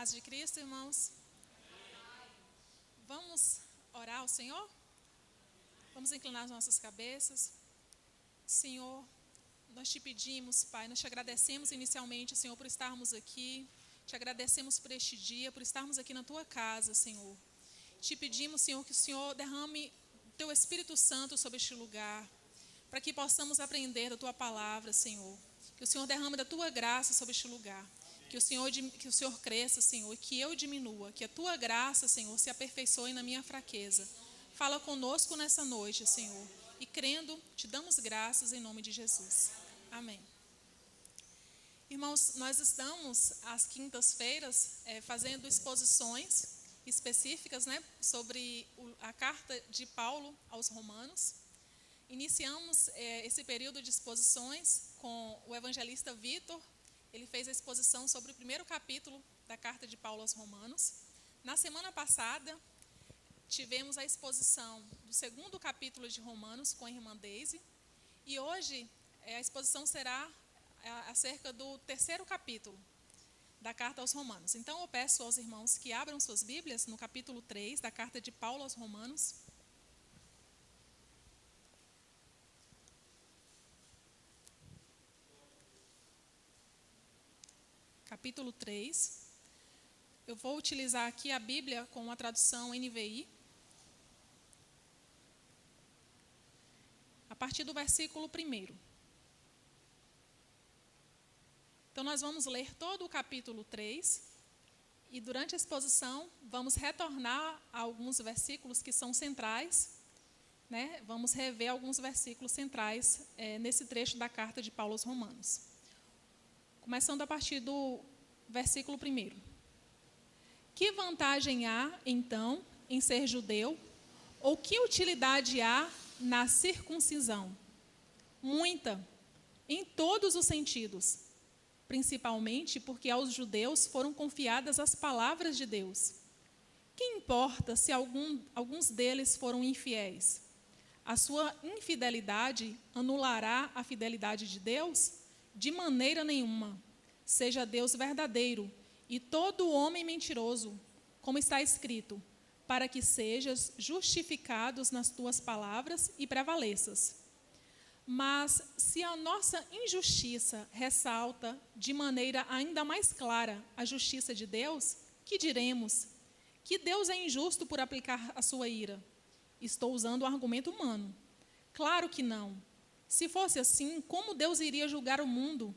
paz de Cristo, irmãos. Vamos orar ao Senhor? Vamos inclinar as nossas cabeças. Senhor, nós te pedimos, Pai, nós te agradecemos inicialmente, Senhor, por estarmos aqui. Te agradecemos por este dia, por estarmos aqui na tua casa, Senhor. Te pedimos, Senhor, que o Senhor derrame teu Espírito Santo sobre este lugar, para que possamos aprender da tua palavra, Senhor. Que o Senhor derrame da tua graça sobre este lugar. Que o Senhor cresça, Senhor, e que eu diminua. Que a tua graça, Senhor, se aperfeiçoe na minha fraqueza. Fala conosco nessa noite, Senhor. E crendo, te damos graças em nome de Jesus. Amém. Irmãos, nós estamos às quintas-feiras fazendo exposições específicas, sobre a carta de Paulo aos Romanos. Iniciamos esse período de exposições com o evangelista Vitor. Ele fez a exposição sobre o primeiro capítulo da carta de Paulo aos Romanos. Na semana passada, tivemos a exposição do segundo capítulo de Romanos com a irmã Deise. E hoje a exposição será acerca do terceiro capítulo da carta aos Romanos. Então eu peço aos irmãos que abram suas Bíblias no capítulo 3 da carta de Paulo aos Romanos. Capítulo 3. Eu vou utilizar aqui a Bíblia com a tradução NVI. A partir do versículo 1. Então, nós vamos ler todo o capítulo 3 e, durante a exposição, vamos retornar a alguns versículos que são centrais, Vamos rever alguns versículos centrais nesse trecho da carta de Paulo aos Romanos. Começando a partir do versículo 1. Que vantagem há, então, em ser judeu? Ou que utilidade há na circuncisão? Muita, em todos os sentidos. Principalmente porque aos judeus foram confiadas as palavras de Deus. Que importa se alguns deles foram infiéis? A sua infidelidade anulará a fidelidade de Deus? De maneira nenhuma. Seja Deus verdadeiro e todo homem mentiroso, como está escrito, para que sejas justificados nas tuas palavras e prevaleças. Mas se a nossa injustiça ressalta de maneira ainda mais clara a justiça de Deus, que diremos? Que Deus é injusto por aplicar a sua ira? Estou usando o argumento humano. Claro que não. Se fosse assim, como Deus iria julgar o mundo?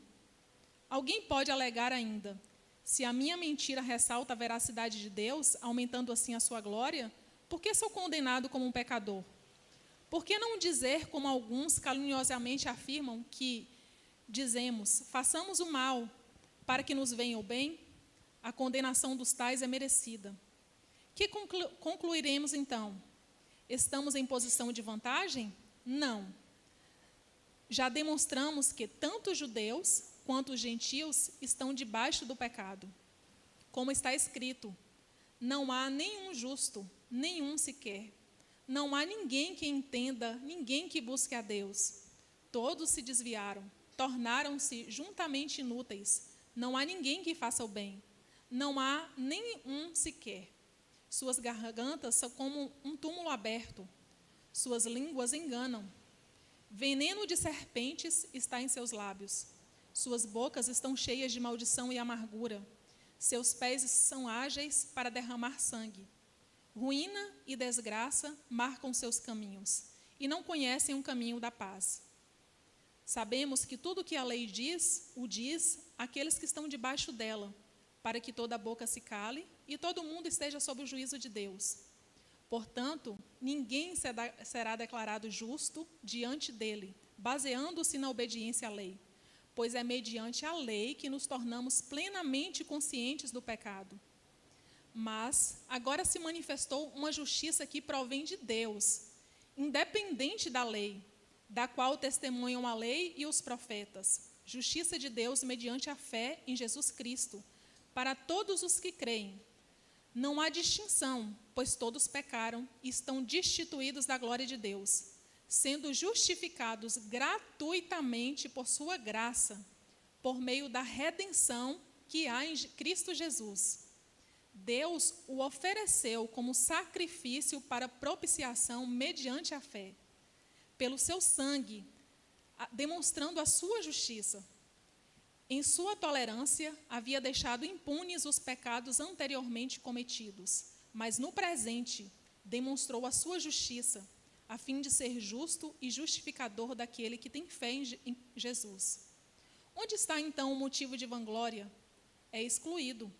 Alguém pode alegar ainda: se a minha mentira ressalta a veracidade de Deus, aumentando assim a sua glória, por que sou condenado como um pecador? Por que não dizer, como alguns caluniosamente afirmam, que dizemos, façamos o mal para que nos venha o bem? A condenação dos tais é merecida. Que concluiremos então? Estamos em posição de vantagem? Não. Já demonstramos que tanto os judeus quanto os gentios estão debaixo do pecado. Como está escrito, não há nenhum justo, nenhum sequer. Não há ninguém que entenda, ninguém que busque a Deus. Todos se desviaram, tornaram-se juntamente inúteis. Não há ninguém que faça o bem. Não há nenhum sequer. Suas gargantas são como um túmulo aberto. Suas línguas enganam. Veneno de serpentes está em seus lábios. Suas bocas estão cheias de maldição e amargura. Seus pés são ágeis para derramar sangue. Ruína e desgraça marcam seus caminhos, e não conhecem o caminho da paz. Sabemos que tudo o que a lei diz, o diz àqueles que estão debaixo dela, para que toda boca se cale e todo mundo esteja sob o juízo de Deus. Portanto, ninguém será declarado justo diante dele, baseando-se na obediência à lei, pois é mediante a lei que nos tornamos plenamente conscientes do pecado. Mas agora se manifestou uma justiça que provém de Deus, independente da lei, da qual testemunham a lei e os profetas. Justiça de Deus mediante a fé em Jesus Cristo, para todos os que creem. Não há distinção, pois todos pecaram e estão destituídos da glória de Deus, sendo justificados gratuitamente por sua graça, por meio da redenção que há em Cristo Jesus. Deus o ofereceu como sacrifício para propiciação mediante a fé, pelo seu sangue, demonstrando a sua justiça. Em sua tolerância, havia deixado impunes os pecados anteriormente cometidos, mas no presente demonstrou a sua justiça, a fim de ser justo e justificador daquele que tem fé em Jesus. Onde está então o motivo de vanglória? É excluído.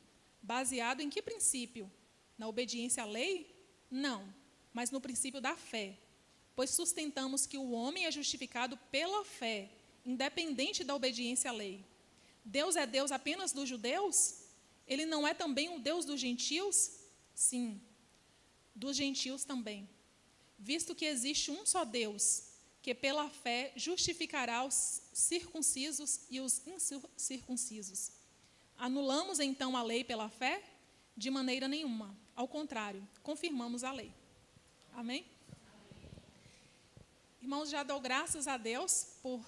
Baseado em que princípio? Na obediência à lei? Não, mas no princípio da fé. Pois sustentamos que o homem é justificado pela fé, independente da obediência à lei. Deus é Deus apenas dos judeus? Ele não é também o Deus dos gentios? Sim, dos gentios também. Visto que existe um só Deus, que pela fé justificará os circuncisos e os incircuncisos. Anulamos então a lei pela fé? De maneira nenhuma. Ao contrário, confirmamos a lei. Amém? Irmãos, já dou graças a Deus por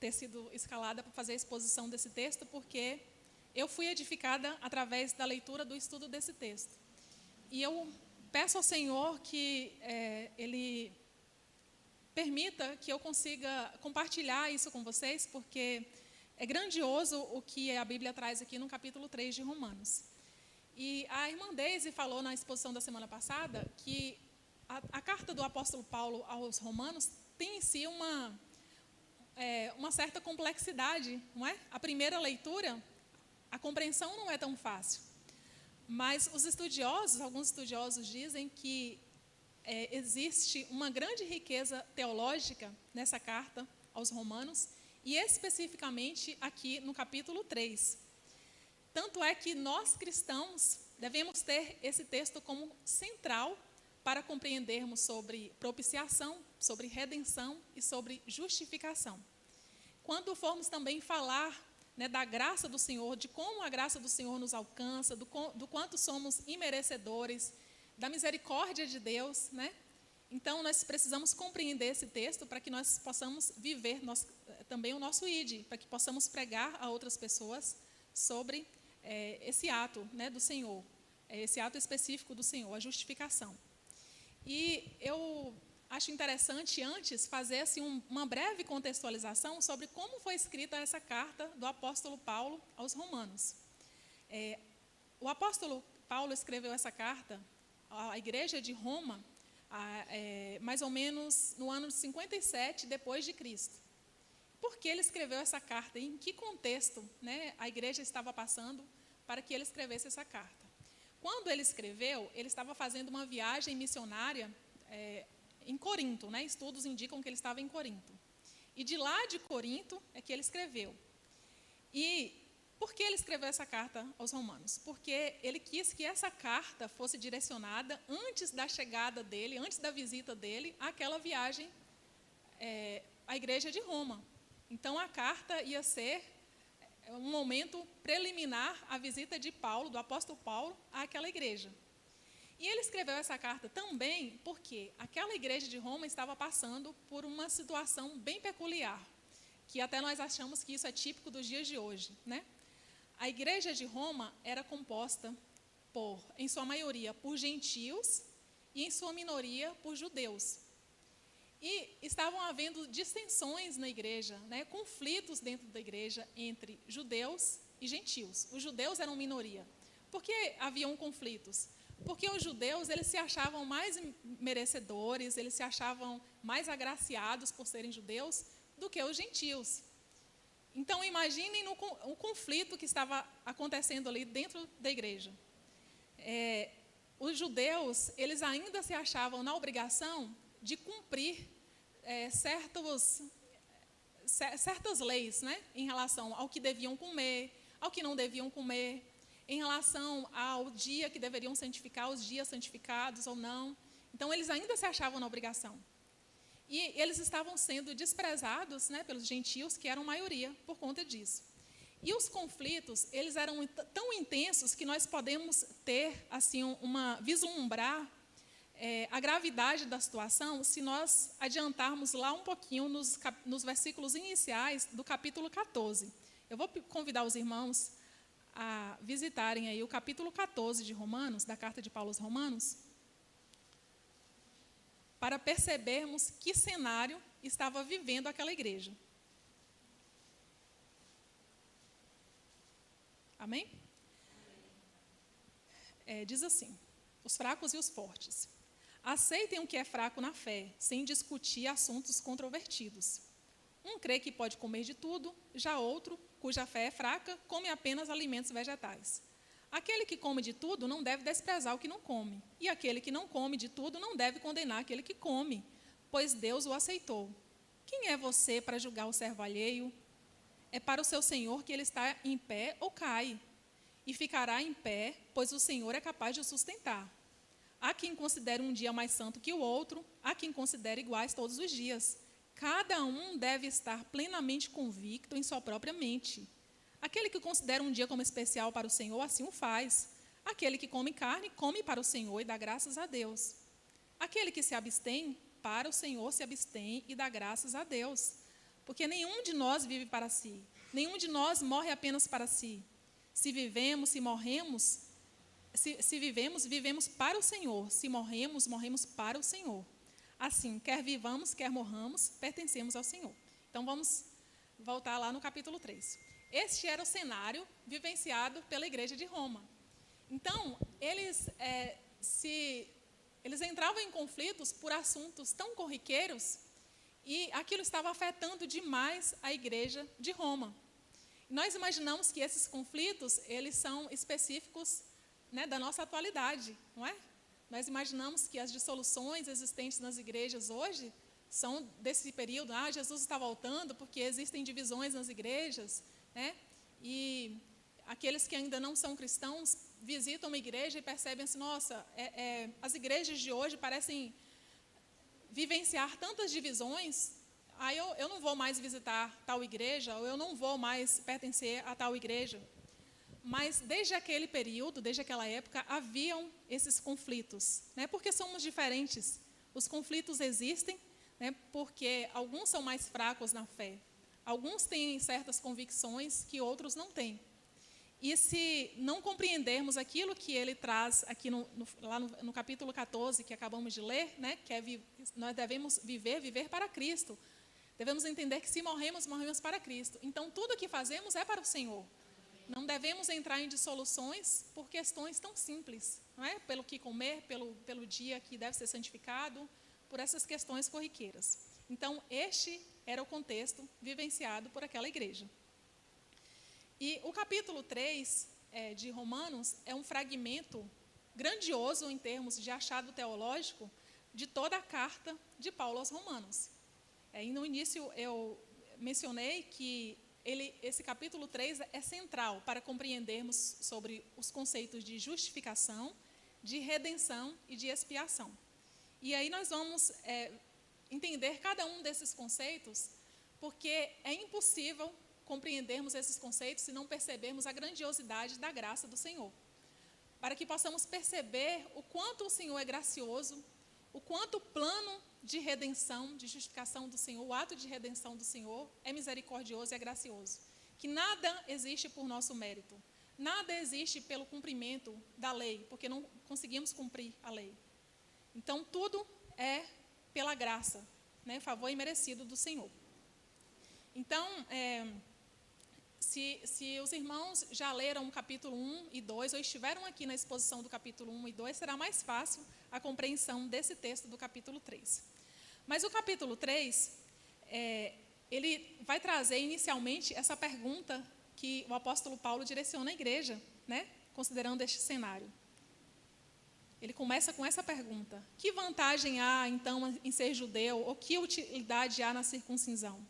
ter sido escalada para fazer a exposição desse texto, porque eu fui edificada através da leitura do estudo desse texto. E eu peço ao Senhor que Ele permita que eu consiga compartilhar isso com vocês, porque é grandioso o que a Bíblia traz aqui no capítulo 3 de Romanos. E a irmã Deise falou na exposição da semana passada que a carta do apóstolo Paulo aos Romanos tem em si uma certa complexidade, não é? A primeira leitura, a compreensão não é tão fácil. Mas alguns estudiosos dizem que existe uma grande riqueza teológica nessa carta aos Romanos, e especificamente aqui no capítulo 3. Tanto é que nós cristãos devemos ter esse texto como central para compreendermos sobre propiciação, sobre redenção e sobre justificação. Quando formos também falar da graça do Senhor, de como a graça do Senhor nos alcança, do quanto somos imerecedores, da misericórdia de Deus, Então, nós precisamos compreender esse texto para que nós possamos viver também o nosso ID, para que possamos pregar a outras pessoas sobre esse ato do Senhor, esse ato específico do Senhor, a justificação. E eu acho interessante, antes, fazer assim, uma breve contextualização sobre como foi escrita essa carta do apóstolo Paulo aos Romanos. O apóstolo Paulo escreveu essa carta à igreja de Roma, mais ou menos no ano de 57 depois de Cristo. Por que ele escreveu essa carta? Em que contexto a igreja estava passando para que ele escrevesse essa carta? Quando ele escreveu, ele estava fazendo uma viagem missionária em Corinto, Estudos indicam que ele estava em Corinto. E de lá de Corinto é que ele escreveu. E por que ele escreveu essa carta aos Romanos? Porque ele quis que essa carta fosse direcionada antes da chegada dele, antes da visita dele, àquela viagem à igreja de Roma. Então, a carta ia ser um momento preliminar à visita de Paulo, do apóstolo Paulo, àquela igreja. E ele escreveu essa carta também porque aquela igreja de Roma estava passando por uma situação bem peculiar, que até nós achamos que isso é típico dos dias de hoje, A igreja de Roma era composta em sua maioria, por gentios e em sua minoria, por judeus. E estavam havendo dissensões na igreja, conflitos dentro da igreja entre judeus e gentios. Os judeus eram minoria. Por que haviam conflitos? Porque os judeus, eles se achavam mais merecedores, eles se achavam mais agraciados por serem judeus do que os gentios. Então, imaginem o conflito que estava acontecendo ali dentro da igreja. Os judeus, eles ainda se achavam na obrigação de cumprir certas leis, em relação ao que deviam comer, ao que não deviam comer, em relação ao dia que deveriam santificar, os dias santificados ou não. Então, eles ainda se achavam na obrigação. E eles estavam sendo desprezados pelos gentios, que eram maioria, por conta disso. E os conflitos, eles eram tão intensos que nós podemos ter, assim, vislumbrar a gravidade da situação se nós adiantarmos lá um pouquinho nos versículos iniciais do capítulo 14. Eu vou convidar os irmãos a visitarem aí o capítulo 14 de Romanos, da carta de Paulo aos Romanos, para percebermos que cenário estava vivendo aquela igreja. Amém? Diz assim: os fracos e os fortes. Aceitem o que é fraco na fé, sem discutir assuntos controvertidos. Um crê que pode comer de tudo, já outro, cuja fé é fraca, come apenas alimentos vegetais. Aquele que come de tudo não deve desprezar o que não come, e aquele que não come de tudo não deve condenar aquele que come, pois Deus o aceitou. Quem é você para julgar o servo alheio? É para o seu Senhor que ele está em pé ou cai, e ficará em pé, pois o Senhor é capaz de o sustentar. Há quem considere um dia mais santo que o outro, há quem considere iguais todos os dias. Cada um deve estar plenamente convicto em sua própria mente. Aquele que considera um dia como especial para o Senhor, assim o faz. Aquele que come carne, come para o Senhor e dá graças a Deus. Aquele que se abstém, para o Senhor se abstém e dá graças a Deus. Porque nenhum de nós vive para si, nenhum de nós morre apenas para si. Se vivemos, se morremos, se vivemos, vivemos para o Senhor. Se morremos, morremos para o Senhor. Assim, quer vivamos, quer morramos, pertencemos ao Senhor. Então, vamos voltar lá no capítulo 3. Este era o cenário vivenciado pela igreja de Roma. Então, eles entravam em conflitos por assuntos tão corriqueiros e aquilo estava afetando demais a igreja de Roma. Nós imaginamos que esses conflitos, eles são específicos, né, da nossa atualidade, não é? Nós imaginamos que as dissoluções existentes nas igrejas hoje são desse período. Jesus está voltando porque existem divisões nas igrejas, né? E aqueles que ainda não são cristãos visitam uma igreja e percebem assim, nossa, as igrejas de hoje parecem vivenciar tantas divisões, eu não vou mais visitar tal igreja, ou eu não vou mais pertencer a tal igreja. Mas desde aquele período, desde aquela época, haviam esses conflitos, né? Porque somos diferentes. Os conflitos existem, né? Porque alguns são mais fracos na fé. Alguns têm certas convicções que outros não têm. E se não compreendermos aquilo que ele traz aqui lá no capítulo 14, que acabamos de ler, né? Que nós devemos viver para Cristo. Devemos entender que se morremos, morremos para Cristo. Então, tudo o que fazemos é para o Senhor. Não devemos entrar em dissoluções por questões tão simples, não é? Pelo que comer, pelo dia que deve ser santificado, por essas questões corriqueiras. Então, este era o contexto vivenciado por aquela igreja. E o capítulo 3 de Romanos é um fragmento grandioso em termos de achado teológico de toda a carta de Paulo aos Romanos. E no início eu mencionei que esse capítulo 3 é central para compreendermos sobre os conceitos de justificação, de redenção e de expiação. E aí nós vamos entender cada um desses conceitos, porque é impossível compreendermos esses conceitos se não percebermos a grandiosidade da graça do Senhor. Para que possamos perceber o quanto o Senhor é gracioso, o quanto o plano de redenção, de justificação do Senhor, o ato de redenção do Senhor é misericordioso e é gracioso. Que nada existe por nosso mérito, nada existe pelo cumprimento da lei, porque não conseguimos cumprir a lei. Então, tudo é pela graça, né, favor imerecido do Senhor. Então, se os irmãos já leram o capítulo 1 e 2, ou estiveram aqui na exposição do capítulo 1 e 2, será mais fácil a compreensão desse texto do capítulo 3. Mas o capítulo 3, ele vai trazer inicialmente essa pergunta que o apóstolo Paulo direciona à igreja, né, considerando este cenário. Ele começa com essa pergunta: que vantagem há, então, em ser judeu, ou que utilidade há na circuncisão?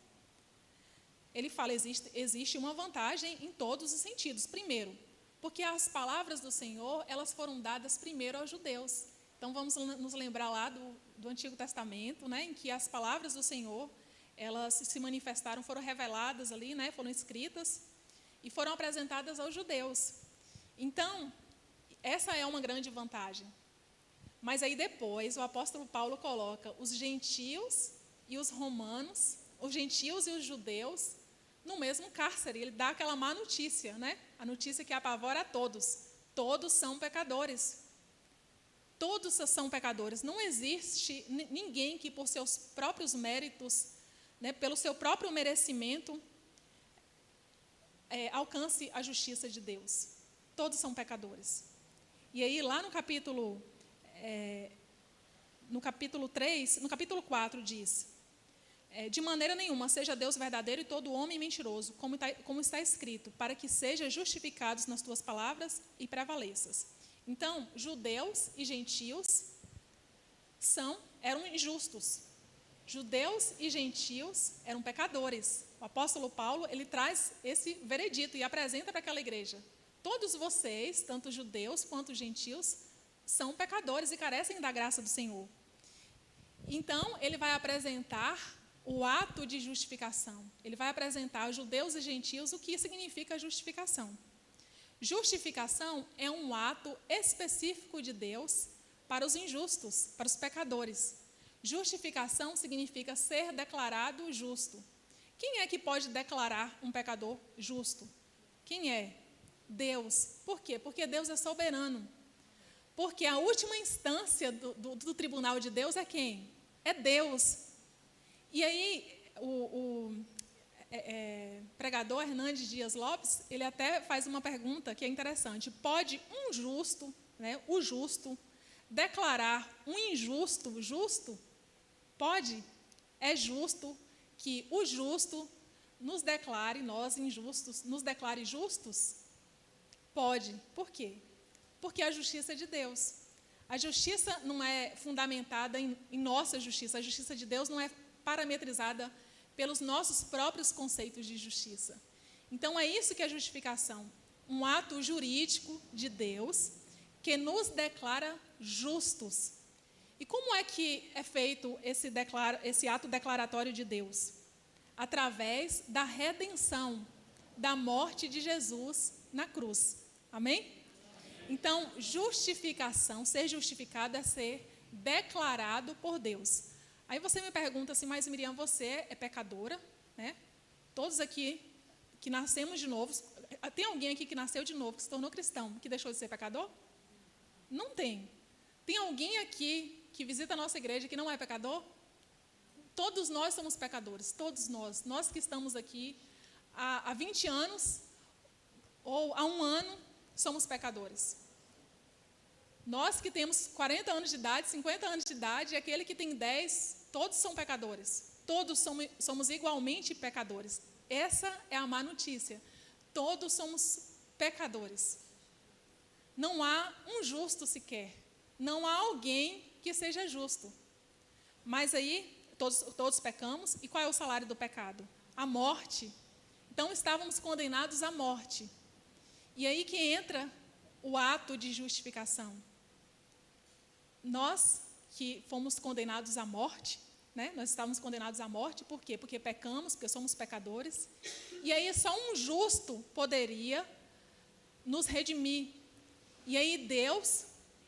Ele fala, existe uma vantagem em todos os sentidos. Primeiro, porque as palavras do Senhor, elas foram dadas primeiro aos judeus. Então, vamos nos lembrar lá do Antigo Testamento, né, em que as palavras do Senhor, elas se manifestaram, foram reveladas ali, né, foram escritas e foram apresentadas aos judeus. Então, essa é uma grande vantagem. Mas aí depois, o apóstolo Paulo coloca os gentios e os romanos, os gentios e os judeus, no mesmo cárcere. Ele dá aquela má notícia, né? A notícia que apavora a todos. Todos são pecadores. Todos são pecadores. Não existe ninguém que por seus próprios méritos, né, pelo seu próprio merecimento, alcance a justiça de Deus. Todos são pecadores. E aí lá no capítulo 3, no capítulo 4 diz: de maneira nenhuma seja Deus verdadeiro e todo homem mentiroso, como está escrito, para que sejam justificados nas tuas palavras e prevaleças. Então, judeus e gentios eram injustos. Judeus e gentios eram pecadores. O apóstolo Paulo, ele traz esse veredito e apresenta para aquela igreja. Todos vocês, tanto judeus quanto gentios, são pecadores e carecem da graça do Senhor. Então, ele vai apresentar o ato de justificação. Ele vai apresentar aos judeus e gentios o que significa justificação. Justificação é um ato específico de Deus para os injustos, para os pecadores. Justificação significa ser declarado justo. Quem é que pode declarar um pecador justo? Quem é? Deus. Por quê? Porque Deus é soberano. Porque a última instância do tribunal de Deus é quem? É Deus. E aí, o pregador Hernandes Dias Lopes, ele até faz uma pergunta que é interessante. Pode um justo, né, o justo, declarar um injusto justo? Pode? É justo que o justo nos declare, nós injustos, nos declare justos? Pode. Por quê? Porque a justiça é de Deus. A justiça não é fundamentada em nossa justiça. A justiça de Deus não é parametrizada pelos nossos próprios conceitos de justiça. Então, é isso que é justificação. Um ato jurídico de Deus que nos declara justos. E como é que é feito esse ato declaratório de Deus? Através da redenção, da morte de Jesus na cruz. Amém? Então, justificação, ser justificado é ser declarado por Deus. Aí você me pergunta assim, mas Miriam, você é pecadora, né? Todos aqui que nascemos de novo, tem alguém aqui que nasceu de novo, que se tornou cristão, que deixou de ser pecador? Não tem. Tem alguém aqui que visita a nossa igreja que não é pecador? Todos nós somos pecadores, todos nós. Nós que estamos aqui há 20 anos ou há 1 ano, somos pecadores. Nós que temos 40 anos de idade, 50 anos de idade, e aquele que tem 10, todos são pecadores. Todos somos igualmente pecadores. Essa é a má notícia. Todos somos pecadores. Não há um justo sequer. Não há alguém que seja justo. Mas aí, todos pecamos. E qual é o salário do pecado? A morte. Então, estávamos condenados à morte. E aí que entra o ato de justificação. Nós que fomos condenados à morte, né? Nós estávamos condenados à morte, por quê? Porque pecamos, porque somos pecadores. E aí só um justo poderia nos redimir. E aí Deus,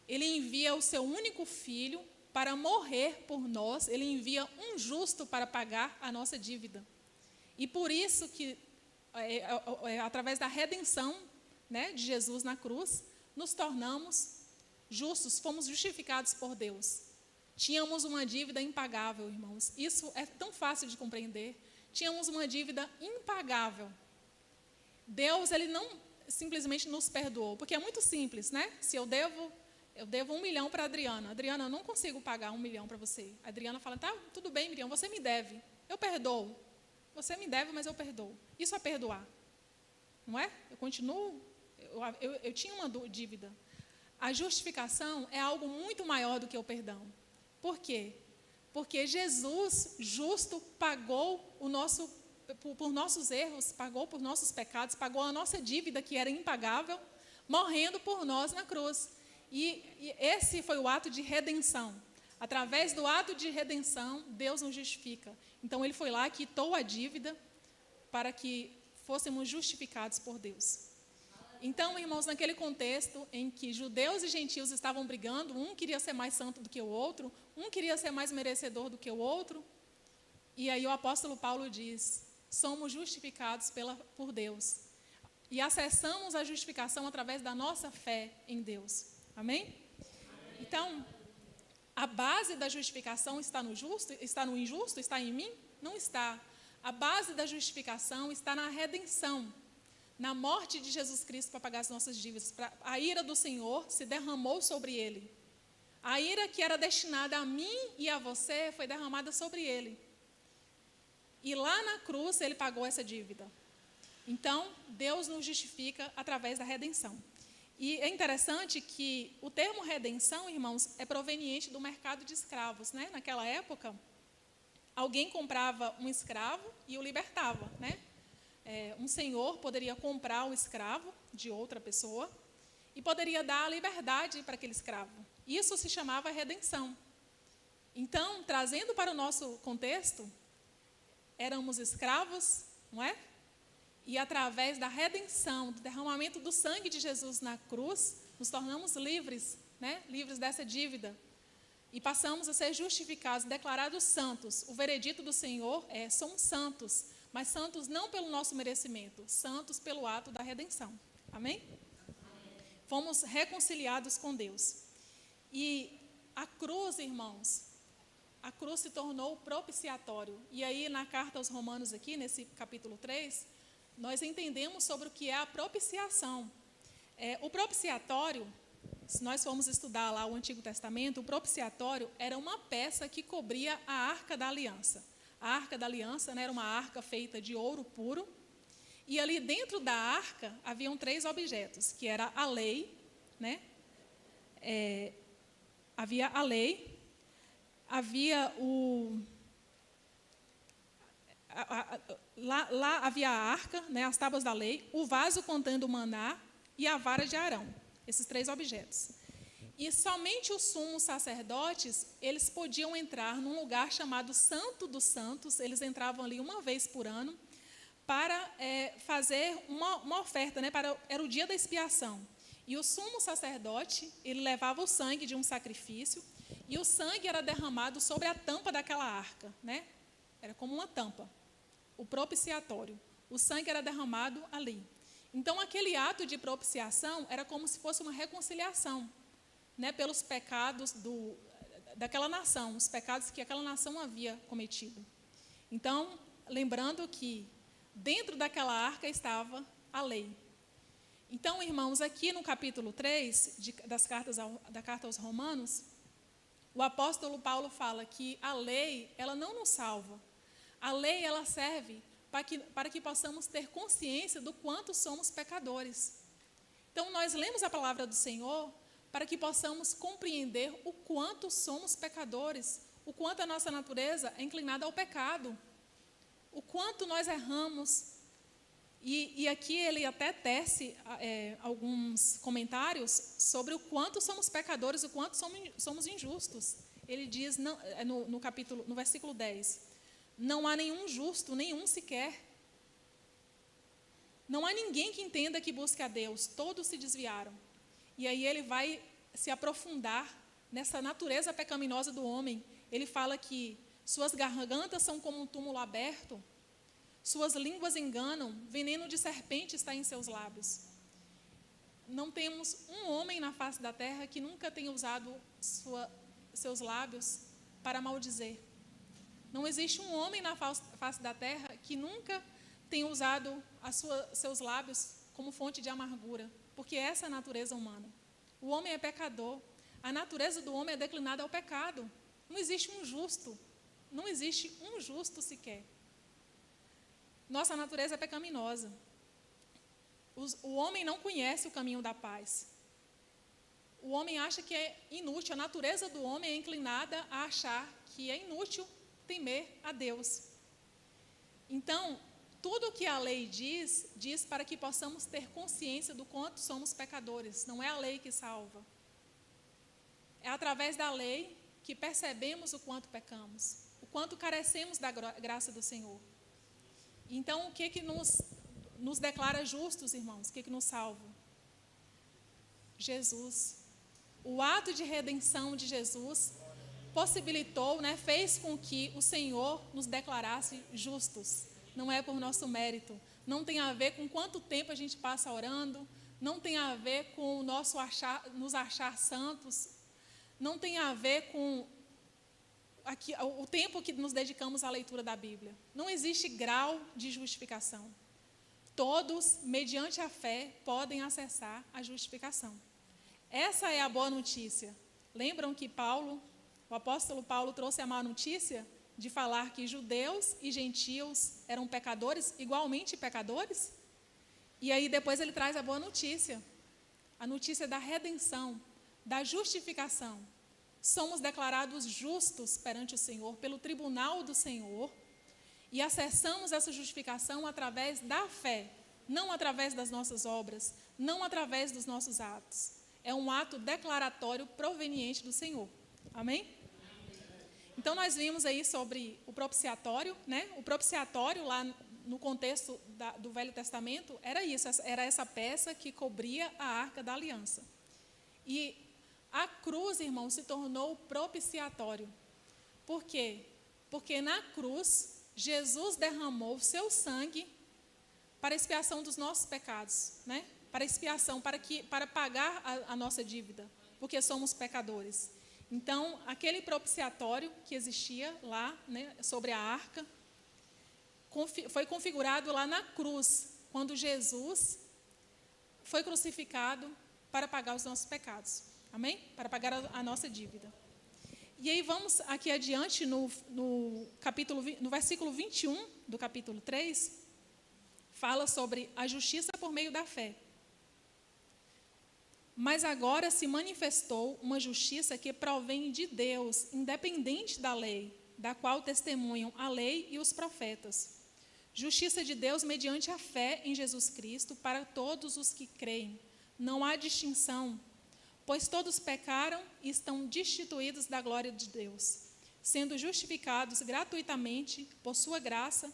Ele envia o seu único filho para morrer por nós. Ele envia um justo para pagar a nossa dívida. E por isso que, através da redenção, né, de Jesus na cruz, nos tornamos justos, fomos justificados por Deus. Tínhamos uma dívida impagável, irmãos. Isso é tão fácil de compreender. Tínhamos uma dívida impagável. Deus, Ele não simplesmente nos perdoou, porque é muito simples, né? Se eu devo 1 milhão para a Adriana. Adriana, eu não consigo pagar 1 milhão para você. A Adriana fala, tá, tudo bem, Miriam, você me deve. Eu perdoo. Você me deve, mas eu perdoo. Isso é perdoar. Não é? Eu continuo, eu tinha uma dívida. A justificação é algo muito maior do que o perdão. Por quê? Porque Jesus, justo, pagou por nossos erros, pagou por nossos pecados, pagou a nossa dívida, que era impagável, morrendo por nós na cruz. E esse foi o ato de redenção. Através do ato de redenção, Deus nos justifica. Então, Ele foi lá, quitou a dívida para que fôssemos justificados por Deus. Então, irmãos, naquele contexto em que judeus e gentios estavam brigando, um queria ser mais santo do que o outro, um queria ser mais merecedor do que o outro, e aí o apóstolo Paulo diz, somos justificados por Deus. E acessamos a justificação através da nossa fé em Deus. Amém? Então, a base da justificação está no justo? Está no injusto? Está em mim? Não está. A base da justificação está na redenção, na morte de Jesus Cristo para pagar as nossas dívidas. A ira do Senhor se derramou sobre ele. A ira que era destinada a mim e a você foi derramada sobre ele. E lá na cruz ele pagou essa dívida. Então, Deus nos justifica através da redenção. E é interessante que o termo redenção, irmãos, é proveniente do mercado de escravos, né? Naquela época, alguém comprava um escravo e o libertava, né? Um senhor poderia comprar o escravo de outra pessoa e poderia dar a liberdade para aquele escravo. Isso se chamava redenção. Então, trazendo para o nosso contexto, éramos escravos, não é? E através da redenção, do derramamento do sangue de Jesus na cruz, nos tornamos livres, né? Livres dessa dívida. E passamos a ser justificados, declarados santos. O veredito do Senhor é: somos santos, mas santos não pelo nosso merecimento, santos pelo ato da redenção. Amém? Fomos reconciliados com Deus. E a cruz, irmãos, a cruz se tornou propiciatório. E aí, na carta aos Romanos, aqui, nesse capítulo 3, nós entendemos sobre o que é a propiciação. O propiciatório, se nós formos estudar lá o Antigo Testamento, o propiciatório era uma peça que cobria a Arca da Aliança. A Arca da Aliança, né, era uma arca feita de ouro puro. E ali dentro da arca haviam 3 objetos, que era a lei, né? Havia a lei, havia lá havia a arca, né, as tábuas da lei, o vaso contendo o maná e a vara de Arão, esses 3 objetos. E somente os sumos sacerdotes, eles podiam entrar num lugar chamado Santo dos Santos, eles entravam ali uma vez por ano, para fazer uma oferta, né, era o dia da expiação. E o sumo sacerdote, ele levava o sangue de um sacrifício, e o sangue era derramado sobre a tampa daquela arca, né? Era como uma tampa, o propiciatório. O sangue era derramado ali. Então, aquele ato de propiciação era como se fosse uma reconciliação, né, pelos pecados daquela nação, os pecados que aquela nação havia cometido. Então, lembrando que dentro daquela arca estava a lei. Então, irmãos, aqui no capítulo 3 da carta aos Romanos, o apóstolo Paulo fala que a lei, ela não nos salva. A lei, ela serve para que possamos ter consciência do quanto somos pecadores. Então, nós lemos a palavra do Senhor para que possamos compreender o quanto somos pecadores, o quanto a nossa natureza é inclinada ao pecado, o quanto nós erramos. E aqui ele até tece alguns comentários sobre o quanto somos pecadores, o quanto somos injustos. Ele diz no versículo 10, não há nenhum justo, nenhum sequer. Não há ninguém que entenda que busque a Deus, todos se desviaram. E aí ele vai se aprofundar nessa natureza pecaminosa do homem. Ele fala que suas gargantas são como um túmulo aberto, suas línguas enganam, veneno de serpente está em seus lábios. Não temos um homem na face da terra que nunca tenha usado seus lábios para maldizer. Não existe um homem na face da terra que nunca tenha usado seus lábios como fonte de amargura, porque essa é a natureza humana. O homem é pecador, a natureza do homem é declinada ao pecado. Não existe um justo, não existe um justo sequer. Nossa natureza é pecaminosa. O homem não conhece o caminho da paz. O homem acha que é inútil, a natureza do homem é inclinada a achar que é inútil temer a Deus. Então, tudo o que a lei diz para que possamos ter consciência do quanto somos pecadores. Não é a lei que salva. É através da lei que percebemos o quanto pecamos, o quanto carecemos da graça do Senhor. Então, o que nos declara justos, irmãos? O que nos salva? Jesus. O ato de redenção de Jesus possibilitou, né, fez com que o Senhor nos declarasse justos. não é por nosso mérito, não tem a ver com quanto tempo a gente passa orando, não tem a ver com o nosso nos achar santos, não tem a ver com o tempo que nos dedicamos à leitura da Bíblia. Não existe grau de justificação. Todos, mediante a fé, podem acessar a justificação. Essa é a boa notícia. Lembram que o apóstolo Paulo trouxe a má notícia de falar que judeus e gentios eram pecadores, igualmente pecadores? E aí depois ele traz a boa notícia, a notícia da redenção, da justificação. Somos declarados justos perante o Senhor, pelo tribunal do Senhor, e acessamos essa justificação através da fé, não através das nossas obras, não através dos nossos atos. É um ato declaratório proveniente do Senhor. Amém? Então, nós vimos aí sobre o propiciatório, né? O propiciatório, lá no contexto do Velho Testamento, era isso, era essa peça que cobria a Arca da Aliança. E a cruz, irmão, se tornou propiciatório. Por quê? Porque na cruz, Jesus derramou o seu sangue para a expiação dos nossos pecados, né? Para expiação, para pagar a nossa dívida, porque somos pecadores. Então, aquele propiciatório que existia lá, né, sobre a arca, foi configurado lá na cruz, quando Jesus foi crucificado para pagar os nossos pecados. Amém? Para pagar a nossa dívida. E aí vamos aqui adiante no versículo 21 do capítulo 3, fala sobre a justiça por meio da fé. Mas agora se manifestou uma justiça que provém de Deus, independente da lei, da qual testemunham a lei e os profetas. Justiça de Deus mediante a fé em Jesus Cristo para todos os que creem. Não há distinção, pois todos pecaram e estão destituídos da glória de Deus, sendo justificados gratuitamente por sua graça,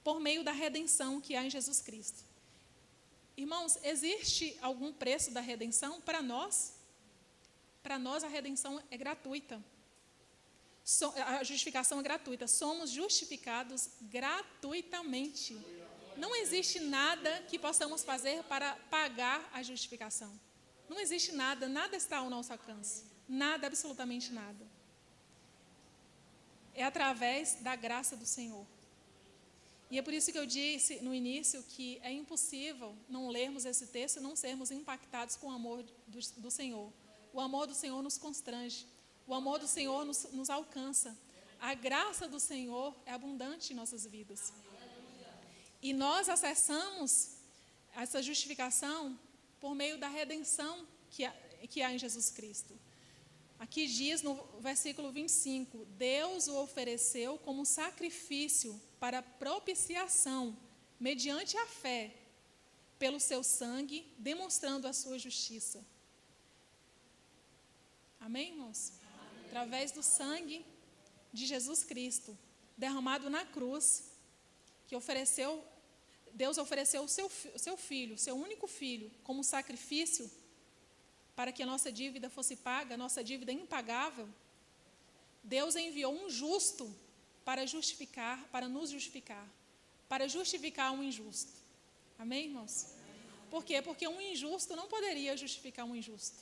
por meio da redenção que há em Jesus Cristo. Irmãos, existe algum preço da redenção para nós? Para nós a redenção é gratuita. A justificação é gratuita. Somos justificados gratuitamente. Não existe nada que possamos fazer para pagar a justificação. Não existe nada, nada está ao nosso alcance. Nada, absolutamente nada. É através da graça do Senhor. E é por isso que eu disse no início que é impossível não lermos esse texto e não sermos impactados com o amor do Senhor. O amor do Senhor nos constrange. O amor do Senhor nos alcança. A graça do Senhor é abundante em nossas vidas. E nós acessamos essa justificação por meio da redenção que há em Jesus Cristo. Aqui diz no versículo 25, Deus o ofereceu como sacrifício para propiciação, mediante a fé, pelo seu sangue, demonstrando a sua justiça. Amém, irmãos? Amém. Através do sangue de Jesus Cristo, derramado na cruz, Deus ofereceu o seu filho, seu único filho, como sacrifício, para que a nossa dívida fosse paga, a nossa dívida impagável. Deus enviou um justo para nos justificar, para justificar um injusto. Amém, irmãos? Por quê? Porque um injusto não poderia justificar um injusto.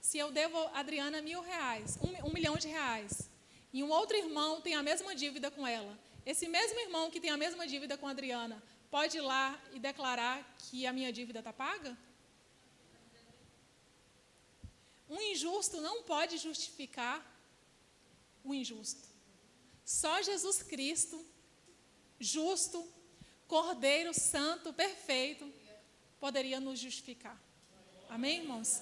Se eu devo a Adriana R$1.000, R$1 milhão, e um outro irmão tem a mesma dívida com ela, esse mesmo irmão que tem a mesma dívida com a Adriana, pode ir lá e declarar que a minha dívida está paga? Um injusto não pode justificar o injusto. Só Jesus Cristo, justo, Cordeiro Santo, perfeito, poderia nos justificar. Amém, irmãos?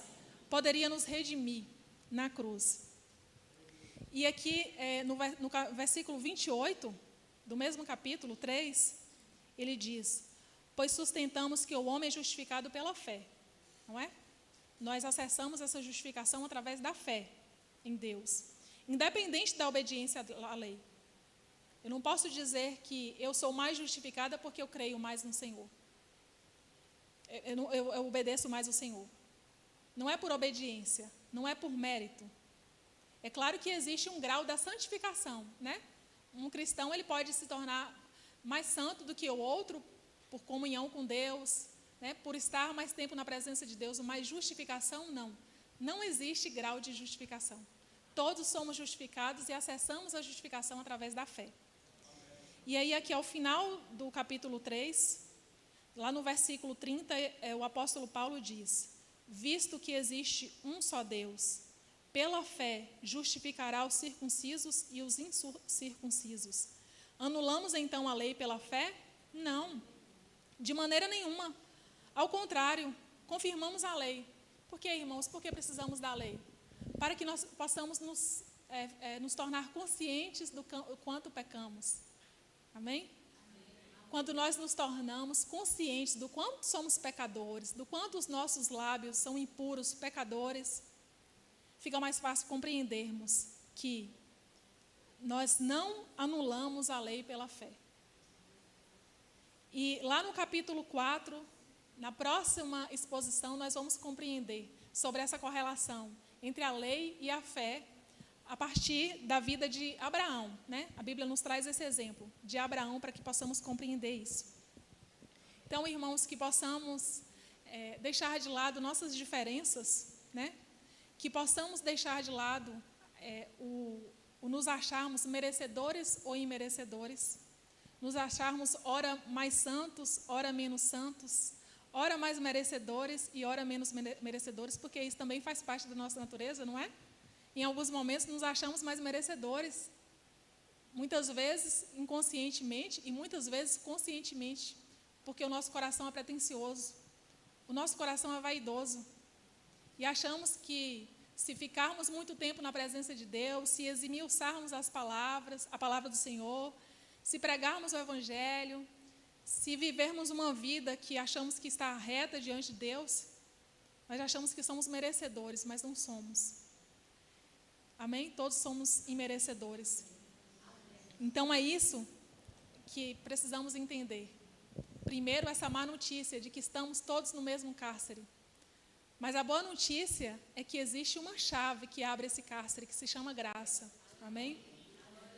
Poderia nos redimir na cruz. E aqui, no versículo 28, do mesmo capítulo 3, ele diz, pois sustentamos que o homem é justificado pela fé, não é? Nós acessamos essa justificação através da fé em Deus, independente da obediência à lei. Eu não posso dizer que eu sou mais justificada porque eu creio mais no Senhor. Eu obedeço mais ao Senhor. Não é por obediência, não é por mérito. É claro que existe um grau da santificação, né? Um cristão, ele pode se tornar mais santo do que o outro, por comunhão com Deus, né, por estar mais tempo na presença de Deus, mas justificação não. Não existe grau de justificação. Todos somos justificados e acessamos a justificação através da fé. E aí aqui ao final do capítulo 3, lá no versículo 30, o apóstolo Paulo diz: visto que existe um só Deus, pela fé justificará os circuncisos e os incircuncisos. Anulamos então a lei pela fé? Não, de maneira nenhuma. Ao contrário, confirmamos a lei. Por que, irmãos? Por que precisamos da lei? Para que nós possamos nos tornar conscientes do quanto pecamos. Amém? Quando nós nos tornamos conscientes do quanto somos pecadores, do quanto os nossos lábios são impuros, pecadores, fica mais fácil compreendermos que nós não anulamos a lei pela fé. E lá no capítulo 4, na próxima exposição, nós vamos compreender sobre essa correlação entre a lei e a fé a partir da vida de Abraão, né? A Bíblia nos traz esse exemplo de Abraão para que possamos compreender isso. Então, irmãos, que possamos deixar de lado nossas diferenças, né? Que possamos deixar de lado o nos acharmos merecedores ou imerecedores, nos acharmos ora mais santos, ora menos santos, ora mais merecedores e ora menos merecedores, porque isso também faz parte da nossa natureza, não é? Em alguns momentos nos achamos mais merecedores, muitas vezes inconscientemente e muitas vezes conscientemente, porque o nosso coração é pretensioso, o nosso coração é vaidoso e achamos que se ficarmos muito tempo na presença de Deus, se esmiuçarmos a palavra do Senhor, se pregarmos o Evangelho, se vivermos uma vida que achamos que está reta diante de Deus, nós achamos que somos merecedores, mas não somos. Amém? Todos somos imerecedores. Então é isso que precisamos entender. Primeiro, essa má notícia de que estamos todos no mesmo cárcere. Mas a boa notícia é que existe uma chave que abre esse cárcere, que se chama graça. Amém?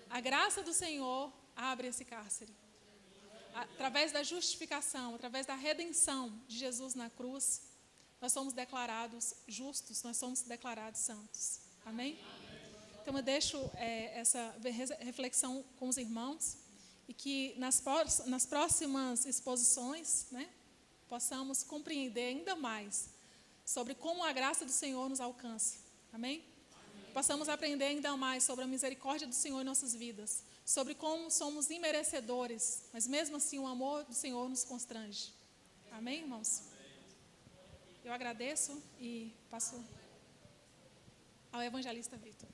A graça do Senhor abre esse cárcere. Através da justificação, através da redenção de Jesus na cruz, nós somos declarados justos, nós somos declarados santos. Amém? Então eu deixo essa reflexão com os irmãos e que nas próximas exposições, né, possamos compreender ainda mais sobre como a graça do Senhor nos alcança. Amém? Possamos aprender ainda mais sobre a misericórdia do Senhor em nossas vidas, sobre como somos imerecedores, mas mesmo assim o amor do Senhor nos constrange. Amém, irmãos? Eu agradeço e passo ao evangelista Vitor.